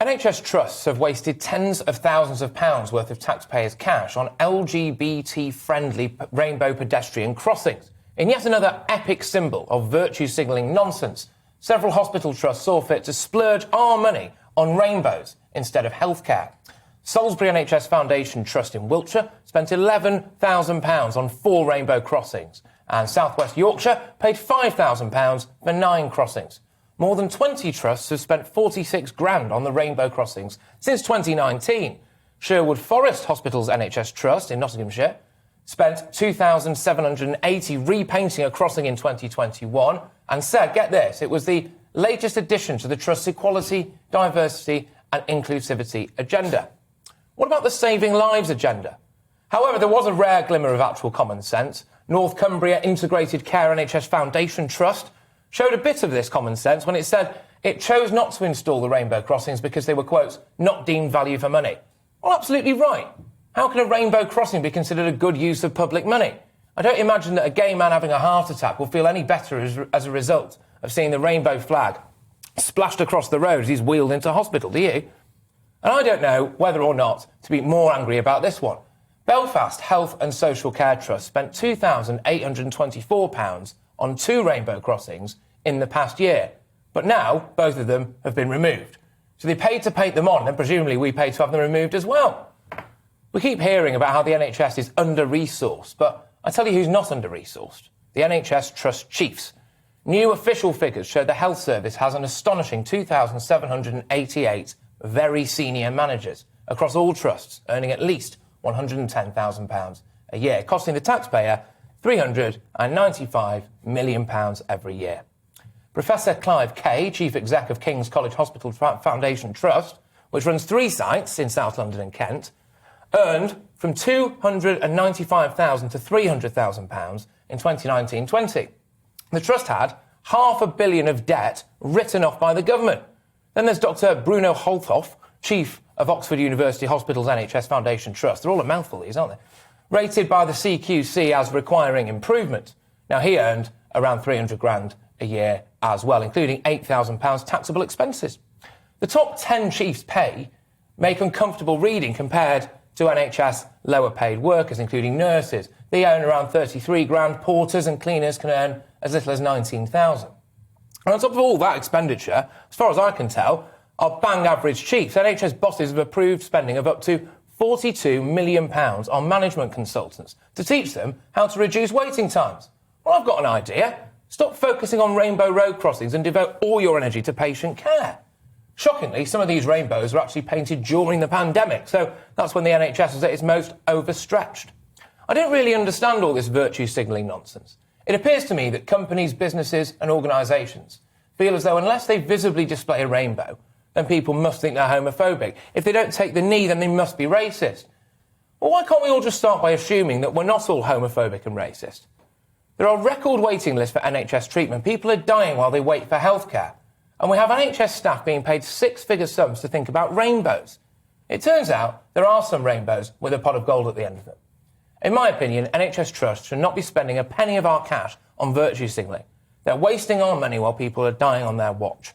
NHS trusts have wasted tens of thousands of pounds worth of taxpayers' cash on LGBT-friendly rainbow pedestrian crossings. In yet another epic symbol of virtue signalling nonsense, several hospital trusts saw fit to splurge our money on rainbows instead of healthcare. Salisbury NHS Foundation Trust in Wiltshire spent £11,000 on 4 rainbow crossings, and South West Yorkshire paid £5,000 for 9 crossings. More than 20 trusts have spent 46 grand on the rainbow crossings since 2019. Sherwood Forest Hospital's NHS Trust in Nottinghamshire spent 2,780 repainting a crossing in 2021 and said, get this, it was the latest addition to the Trust's equality, diversity and inclusivity agenda. What about the Saving Lives agenda? However, there was a rare glimmer of actual common sense. North Cumbria Integrated Care NHS Foundation Trust showed a bit of this common sense when it said it chose not to install the rainbow crossings because they were, quote, not deemed value for money. Well, absolutely right. How can a rainbow crossing be considered a good use of public money? I don't imagine that a gay man having a heart attack will feel any better as a result of seeing the rainbow flag splashed across the road as he's wheeled into hospital, do you? And I don't know whether or not to be more angry about this one. Belfast Health and Social Care Trust spent £2,824 on 2 rainbow crossings in the past year, but now both of them have been removed. So they paid to paint them on, and presumably we paid to have them removed as well. We keep hearing about how the NHS is under-resourced, but I tell you who's not under-resourced. The NHS Trust Chiefs. New official figures show the health service has an astonishing 2,788 very senior managers across all trusts, earning at least £110,000 a year, costing the taxpayer £395 million every year. Professor Clive Kay, Chief Exec of King's College Hospital Foundation Trust, which runs 3 sites in South London and Kent, earned from £295,000 to £300,000 in 2019-20. The trust had £500 million of debt written off by the government. Then there's Dr Bruno Holthoff, Chief of Oxford University Hospitals NHS Foundation Trust. They're all a mouthful, these, aren't they? Rated by the CQC as requiring improvement. Now, he earned around 300 grand a year as well, including £8,000 taxable expenses. The top 10 chiefs' pay make uncomfortable reading compared to NHS lower paid workers, including nurses. They earn around 33 grand. Porters and cleaners can earn as little as 19,000. And on top of all that expenditure, as far as I can tell, our bang average chiefs, NHS bosses have approved spending of up to £42 million on management consultants to teach them how to reduce waiting times. Well, I've got an idea. Stop focusing on rainbow road crossings and devote all your energy to patient care. Shockingly, some of these rainbows were actually painted during the pandemic, so that's when the NHS was at its most overstretched. I don't really understand all this virtue signalling nonsense. It appears to me that companies, businesses and organisations feel as though unless they visibly display a rainbow, then people must think they're homophobic. If they don't take the knee, then they must be racist. Well, why can't we all just start by assuming that we're not all homophobic and racist? There are record waiting lists for NHS treatment. People are dying while they wait for healthcare. And we have NHS staff being paid 6-figure sums to think about rainbows. It turns out there are some rainbows with a pot of gold at the end of them. In my opinion, NHS Trust should not be spending a penny of our cash on virtue signalling. They're wasting our money while people are dying on their watch.